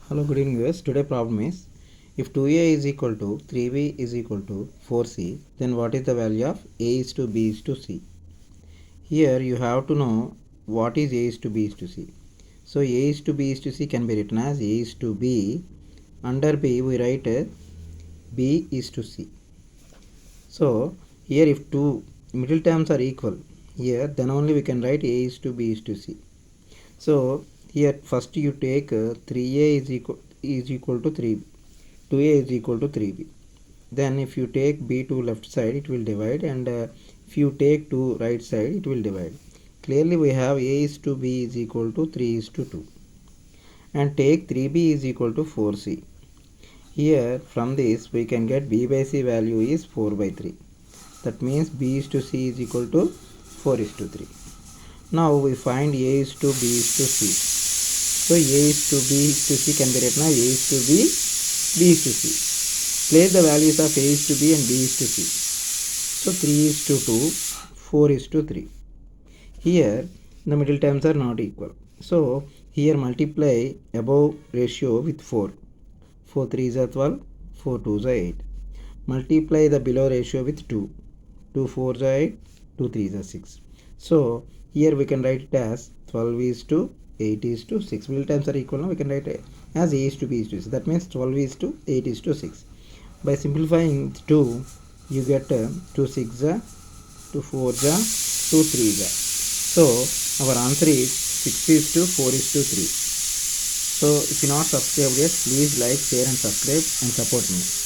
Hello, good evening viewers. Today problem is, if 2a is equal to 3b is equal to 4c, then what is the value of a is to b is to c? Here you have to know what is a is to b is to c. So a is to b is to c can be written as a is to b. Under b we write b is to c. So here if two middle terms are equal, here then only we can write a is to b is to c. So here first you take 3a is equal to 3b, 2a is equal to 3b. Then if you take b to left side it will divide, and if you take to right side it will divide. Clearly we have a is to b is equal to 3 is to 2, and take 3b is equal to 4c. Here from this we can get b by c value is 4 by 3. That means b is to c is equal to 4 is to 3. Now we find a is to b is to c. So a is to b is to c can be written as a is to b, b is to c. Place the values of a is to b and b is to c. So 3 is to 2, 4 is to 3. Here the middle terms are not equal. So here multiply above ratio with 4. 4 3s are 12, 4 2s are 8. Multiply the below ratio with 2. 2 4s are 8, 2 3s are 6. So here we can write it as 12 is to 8 is to 6. Middle terms are equal now, we can write it as a is to b is to c. That means 12 is to 8 is to 6. By simplifying 2, you get 2 6 2 4 2 3. So our answer is 6 is to 4 is to 3. So if you not subscribed yet, please like, share and subscribe and support me.